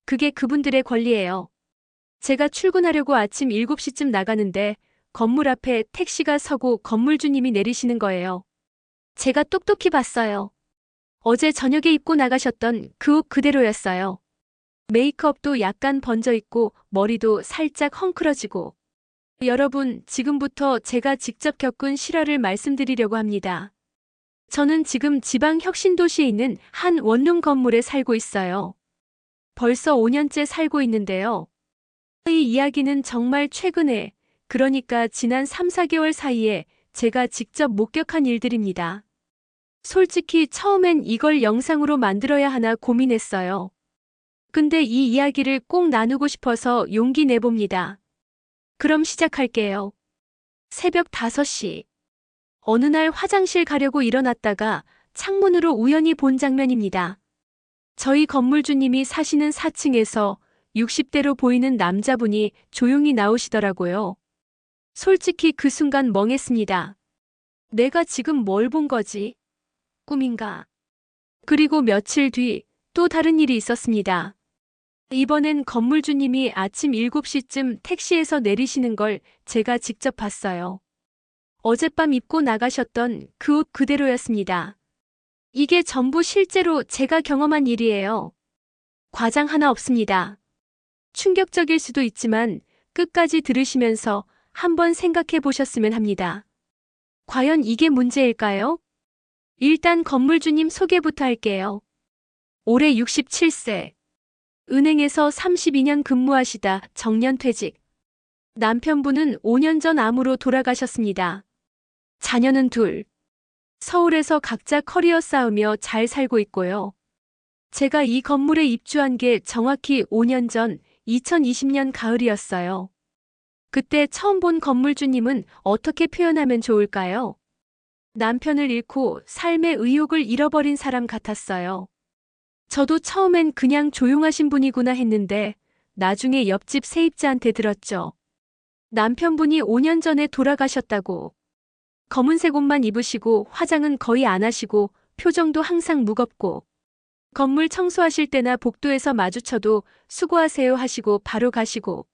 그게 그분들의 권리예요. 제가 출근하려고 아침 7시쯤 나가는데 건물 앞에 택시가 서고 건물주님이 내리시는 거예요. 제가 똑똑히 봤어요. 어제 저녁에 입고 나가셨던 그 옷 그대로였어요. 메이크업도 약간 번져 있고 머리도 살짝 헝클어지고. 여러분, 지금부터 제가 직접 겪은 실화를 말씀드리려고 합니다. 저는 지금 지방 혁신도시에 있는 한 원룸 건물에 살고 있어요. 벌써 5년째 살고 있는데요. 이 이야기는 정말 최근에, 그러니까 지난 3, 4개월 사이에 제가 직접 목격한 일들입니다. 솔직히 처음엔 이걸 영상으로 만들어야 하나 고민했어요. 근데 이 이야기를 꼭 나누고 싶어서 용기 내봅니다. 그럼 시작할게요. 새벽 5시. 어느 날 화장실 가려고 일어났다가 창문으로 우연히 본 장면입니다. 저희 건물주님이 사시는 4층에서 60대로 보이는 남자분이 조용히 나오시더라고요. 솔직히 그 순간 멍했습니다. 내가 지금 뭘 본 거지? 꿈인가? 그리고 며칠 뒤 또 다른 일이 있었습니다. 이번엔 건물주님이 아침 7시쯤 택시에서 내리시는 걸 제가 직접 봤어요. 어젯밤 입고 나가셨던 그 옷 그대로였습니다. 이게 전부 실제로 제가 경험한 일이에요. 과장 하나 없습니다. 충격적일 수도 있지만 끝까지 들으시면서 한번 생각해 보셨으면 합니다. 과연 이게 문제일까요? 일단 건물주님 소개부터 할게요. 올해 67세. 은행에서 32년 근무하시다 정년퇴직. 남편분은 5년 전 암으로 돌아가셨습니다. 자녀는 둘. 서울에서 각자 커리어 쌓으며 잘 살고 있고요. 제가 이 건물에 입주한 게 정확히 5년 전 2020년 가을이었어요. 그때 처음 본 건물주님은 어떻게 표현하면 좋을까요? 남편을 잃고 삶의 의욕을 잃어버린 사람 같았어요. 저도 처음엔 그냥 조용하신 분이구나 했는데 나중에 옆집 세입자한테 들었죠. 남편분이 5년 전에 돌아가셨다고. 검은색 옷만 입으시고 화장은 거의 안 하시고 표정도 항상 무겁고 건물 청소하실 때나 복도에서 마주쳐도 수고하세요 하시고 바로 가시고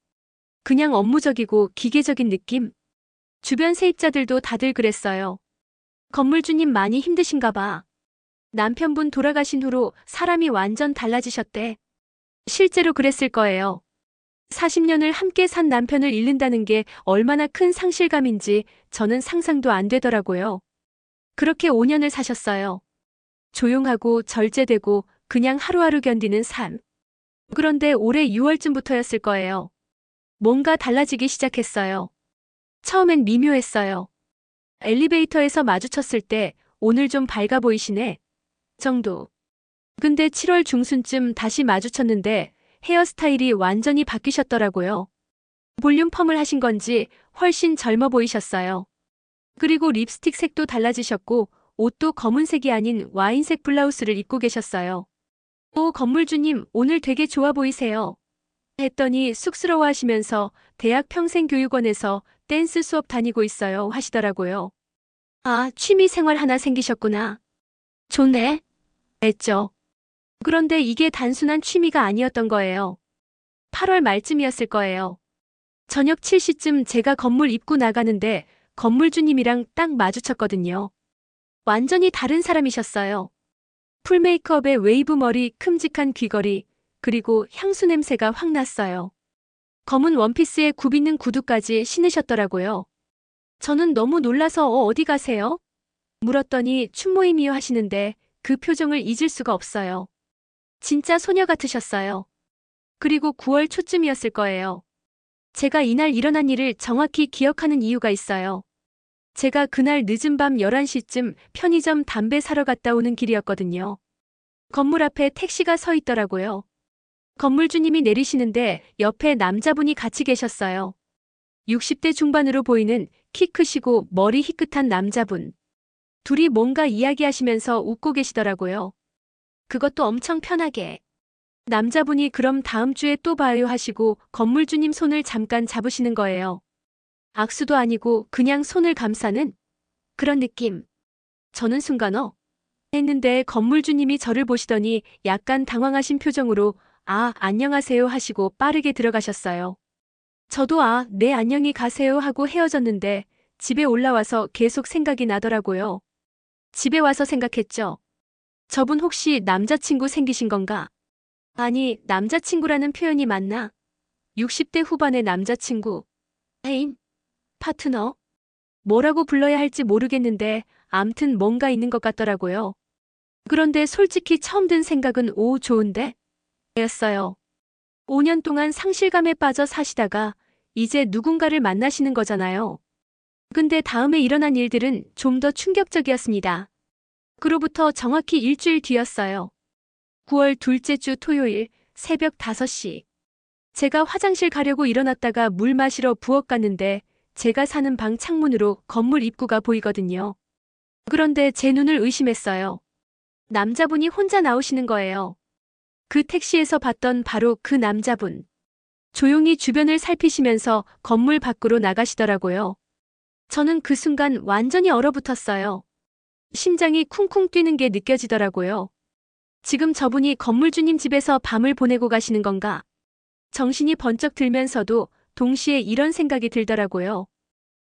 그냥 업무적이고 기계적인 느낌? 주변 세입자들도 다들 그랬어요. 건물주님 많이 힘드신가 봐. 남편분 돌아가신 후로 사람이 완전 달라지셨대. 실제로 그랬을 거예요. 40년을 함께 산 남편을 잃는다는 게 얼마나 큰 상실감인지 저는 상상도 안 되더라고요. 그렇게 5년을 사셨어요. 조용하고 절제되고 그냥 하루하루 견디는 삶. 그런데 올해 6월쯤부터였을 거예요. 뭔가 달라지기 시작했어요. 처음엔 미묘했어요. 엘리베이터에서 마주쳤을 때 오늘 좀 밝아 보이시네 정도. 근데 7월 중순쯤 다시 마주쳤는데 헤어스타일이 완전히 바뀌셨더라고요. 볼륨 펌을 하신 건지 훨씬 젊어 보이셨어요. 그리고 립스틱 색도 달라지셨고 옷도 검은색이 아닌 와인색 블라우스를 입고 계셨어요. 오, 건물주님 오늘 되게 좋아 보이세요. 했더니 쑥스러워하시면서 대학 평생교육원에서 댄스 수업 다니고 있어요 하시더라고요. 아, 취미 생활 하나 생기셨구나. 좋네. 했죠. 그런데 이게 단순한 취미가 아니었던 거예요. 8월 말쯤이었을 거예요. 저녁 7시쯤 제가 건물 입구 나가는데 건물주님이랑 딱 마주쳤거든요. 완전히 다른 사람이셨어요. 풀 메이크업에 웨이브 머리, 큼직한 귀걸이, 그리고 향수 냄새가 확 났어요. 검은 원피스에 굽있는 구두까지 신으셨더라고요. 저는 너무 놀라서 어디 가세요? 물었더니 춘모임이요 하시는데 그 표정을 잊을 수가 없어요. 진짜 소녀 같으셨어요. 그리고 9월 초쯤이었을 거예요. 제가 이날 일어난 일을 정확히 기억하는 이유가 있어요. 제가 그날 늦은 밤 11시쯤 편의점 담배 사러 갔다 오는 길이었거든요. 건물 앞에 택시가 서 있더라고요. 건물주님이 내리시는데 옆에 남자분이 같이 계셨어요. 60대 중반으로 보이는 키 크시고 머리 희끗한 남자분. 둘이 뭔가 이야기하시면서 웃고 계시더라고요. 그것도 엄청 편하게. 남자분이 그럼 다음 주에 또 봐요 하시고 건물주님 손을 잠깐 잡으시는 거예요. 악수도 아니고 그냥 손을 감싸는 그런 느낌. 저는 순간 했는데 건물주님이 저를 보시더니 약간 당황하신 표정으로 아, 안녕하세요 하시고 빠르게 들어가셨어요. 저도 아, 네, 안녕히 가세요 하고 헤어졌는데 집에 올라와서 계속 생각이 나더라고요. 집에 와서 생각했죠. 저분 혹시 남자친구 생기신 건가? 아니, 남자친구라는 표현이 맞나? 60대 후반의 남자친구, 애인, 파트너? 뭐라고 불러야 할지 모르겠는데 암튼 뭔가 있는 것 같더라고요. 그런데 솔직히 처음 든 생각은 오, 좋은데? 였어요. 5년 동안 상실감에 빠져 사시다가 이제 누군가를 만나시는 거잖아요. 근데 다음에 일어난 일들은 좀 더 충격적이었습니다. 그로부터 정확히 일주일 뒤였어요. 9월 둘째 주 토요일 새벽 5시. 제가 화장실 가려고 일어났다가 물 마시러 부엌 갔는데 제가 사는 방 창문으로 건물 입구가 보이거든요. 그런데 제 눈을 의심했어요. 남자분이 혼자 나오시는 거예요. 그 택시에서 봤던 바로 그 남자분. 조용히 주변을 살피시면서 건물 밖으로 나가시더라고요. 저는 그 순간 완전히 얼어붙었어요. 심장이 쿵쿵 뛰는 게 느껴지더라고요. 지금 저분이 건물주님 집에서 밤을 보내고 가시는 건가? 정신이 번쩍 들면서도 동시에 이런 생각이 들더라고요.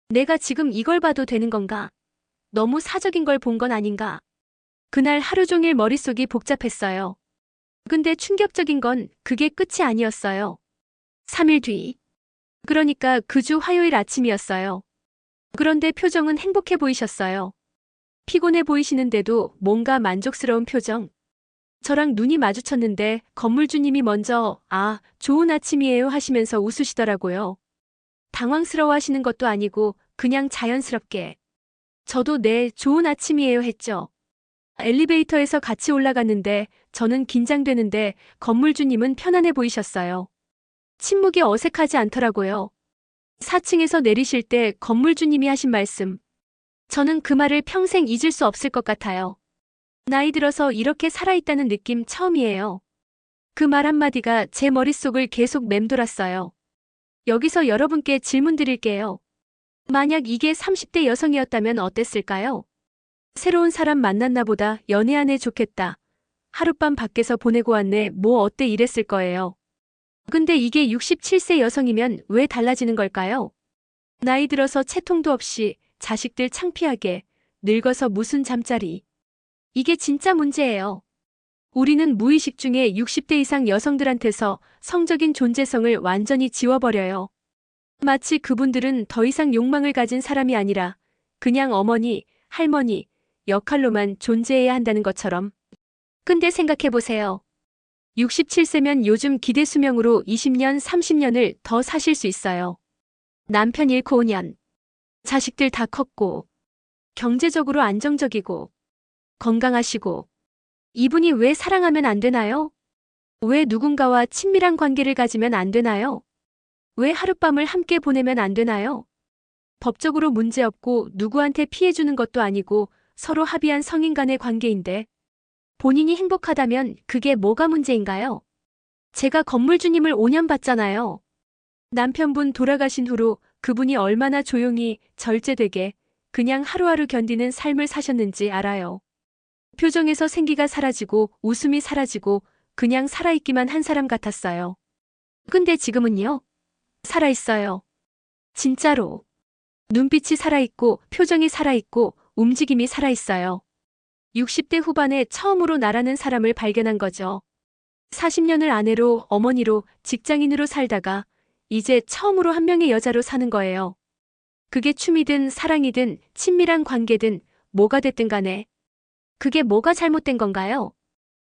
내가 지금 이걸 봐도 되는 건가? 너무 사적인 걸 본 건 아닌가? 그날 하루 종일 머릿속이 복잡했어요. 근데 충격적인 건 그게 끝이 아니었어요. 3일 뒤. 그러니까 그 주 화요일 아침이었어요. 그런데 표정은 행복해 보이셨어요. 피곤해 보이시는데도 뭔가 만족스러운 표정. 저랑 눈이 마주쳤는데 건물주님이 먼저 아, 좋은 아침이에요 하시면서 웃으시더라고요. 당황스러워 하시는 것도 아니고 그냥 자연스럽게. 저도 네, 좋은 아침이에요 했죠. 엘리베이터에서 같이 올라갔는데 저는 긴장되는데 건물주님은 편안해 보이셨어요. 침묵이 어색하지 않더라고요. 4층에서 내리실 때 건물주님이 하신 말씀. 저는 그 말을 평생 잊을 수 없을 것 같아요. 나이 들어서 이렇게 살아있다는 느낌 처음이에요. 그 말 한마디가 제 머릿속을 계속 맴돌았어요. 여기서 여러분께 질문 드릴게요. 만약 이게 30대 여성이었다면 어땠을까요? 새로운 사람 만났나 보다, 연애하네 좋겠다. 하룻밤 밖에서 보내고 왔네, 뭐 어때 이랬을 거예요. 근데 이게 67세 여성이면 왜 달라지는 걸까요? 나이 들어서 채통도 없이 자식들 창피하게 늙어서 무슨 잠자리. 이게 진짜 문제예요. 우리는 무의식 중에 60대 이상 여성들한테서 성적인 존재성을 완전히 지워버려요. 마치 그분들은 더 이상 욕망을 가진 사람이 아니라 그냥 어머니, 할머니 역할로만 존재해야 한다는 것처럼. 근데 생각해보세요. 67세면 요즘 기대 수명으로 20년, 30년을 더 사실 수 있어요. 남편 잃고 5년. 자식들 다 컸고, 경제적으로 안정적이고, 건강하시고, 이분이 왜 사랑하면 안 되나요? 왜 누군가와 친밀한 관계를 가지면 안 되나요? 왜 하룻밤을 함께 보내면 안 되나요? 법적으로 문제없고 누구한테 피해 주는 것도 아니고 서로 합의한 성인 간의 관계인데 본인이 행복하다면 그게 뭐가 문제인가요? 제가 건물주님을 5년 봤잖아요. 남편분 돌아가신 후로 그분이 얼마나 조용히 절제되게 그냥 하루하루 견디는 삶을 사셨는지 알아요. 표정에서 생기가 사라지고 웃음이 사라지고 그냥 살아있기만 한 사람 같았어요. 근데 지금은요? 살아있어요. 진짜로. 눈빛이 살아있고 표정이 살아있고 움직임이 살아있어요. 60대 후반에 처음으로 나라는 사람을 발견한 거죠. 40년을 아내로, 어머니로, 직장인으로 살다가 이제 처음으로 한 명의 여자로 사는 거예요. 그게 춤이든 사랑이든 친밀한 관계든 뭐가 됐든 간에. 그게 뭐가 잘못된 건가요?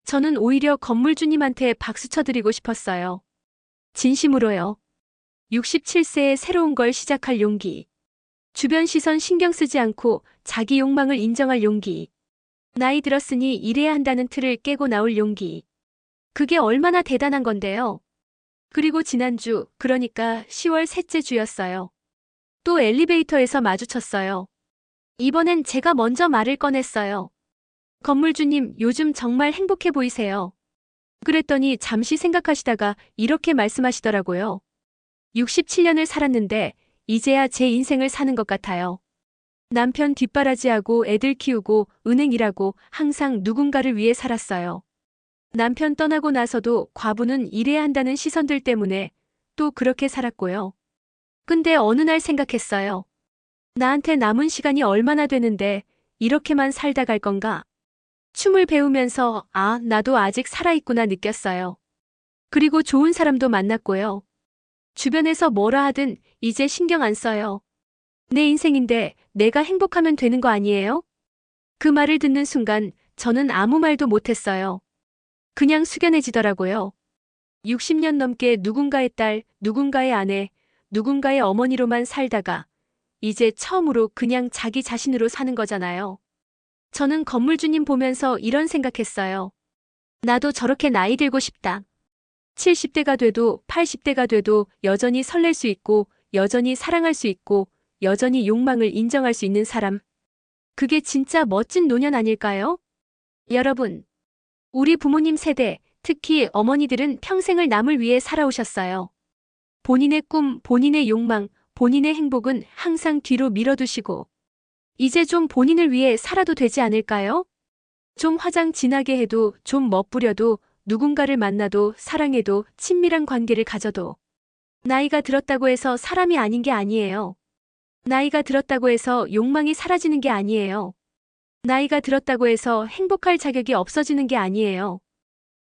저는 오히려 건물주님한테 박수 쳐드리고 싶었어요. 진심으로요. 67세에 새로운 걸 시작할 용기. 주변 시선 신경 쓰지 않고 자기 욕망을 인정할 용기. 나이 들었으니 일해야 한다는 틀을 깨고 나올 용기. 그게 얼마나 대단한 건데요. 그리고 지난주, 그러니까 10월 셋째 주였어요. 또 엘리베이터에서 마주쳤어요. 이번엔 제가 먼저 말을 꺼냈어요. 건물주님, 요즘 정말 행복해 보이세요. 그랬더니 잠시 생각하시다가 이렇게 말씀하시더라고요. 67년을 살았는데 이제야 제 인생을 사는 것 같아요. 남편 뒷바라지하고 애들 키우고 은행 일하고 항상 누군가를 위해 살았어요. 남편 떠나고 나서도 과부는 일해야 한다는 시선들 때문에 또 그렇게 살았고요. 근데 어느 날 생각했어요. 나한테 남은 시간이 얼마나 되는데 이렇게만 살다 갈 건가? 춤을 배우면서 아, 나도 아직 살아있구나 느꼈어요. 그리고 좋은 사람도 만났고요. 주변에서 뭐라 하든 이제 신경 안 써요. 내 인생인데 내가 행복하면 되는 거 아니에요? 그 말을 듣는 순간 저는 아무 말도 못했어요. 그냥 숙연해지더라고요. 60년 넘게 누군가의 딸, 누군가의 아내, 누군가의 어머니로만 살다가 이제 처음으로 그냥 자기 자신으로 사는 거잖아요. 저는 건물주님 보면서 이런 생각했어요. 나도 저렇게 나이 들고 싶다. 70대가 돼도 80대가 돼도 여전히 설렐 수 있고 여전히 사랑할 수 있고 여전히 욕망을 인정할 수 있는 사람. 그게 진짜 멋진 노년 아닐까요? 여러분, 우리 부모님 세대, 특히 어머니들은 평생을 남을 위해 살아오셨어요. 본인의 꿈, 본인의 욕망, 본인의 행복은 항상 뒤로 밀어두시고 이제 좀 본인을 위해 살아도 되지 않을까요? 좀 화장 진하게 해도 좀 멋부려도 누군가를 만나도 사랑해도 친밀한 관계를 가져도 나이가 들었다고 해서 사람이 아닌 게 아니에요. 나이가 들었다고 해서 욕망이 사라지는 게 아니에요. 나이가 들었다고 해서 행복할 자격이 없어지는 게 아니에요.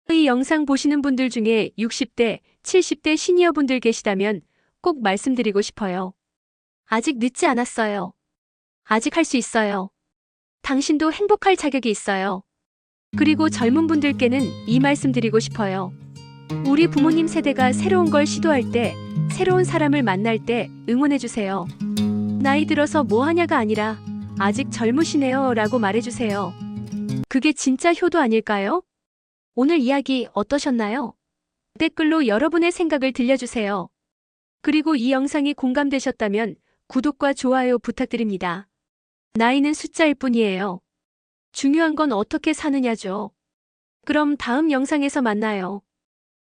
이 영상 보시는 분들 중에 60대, 70대 시니어분들 계시다면 꼭 말씀드리고 싶어요. 아직 늦지 않았어요. 아직 할 수 있어요. 당신도 행복할 자격이 있어요. 그리고 젊은 분들께는 이 말씀 드리고 싶어요. 우리 부모님 세대가 새로운 걸 시도할 때, 새로운 사람을 만날 때 응원해주세요. 나이 들어서 뭐 하냐가 아니라 아직 젊으시네요 라고 말해주세요. 그게 진짜 효도 아닐까요? 오늘 이야기 어떠셨나요? 댓글로 여러분의 생각을 들려주세요. 그리고 이 영상이 공감되셨다면 구독과 좋아요 부탁드립니다. 나이는 숫자일 뿐이에요. 중요한 건 어떻게 사느냐죠. 그럼 다음 영상에서 만나요.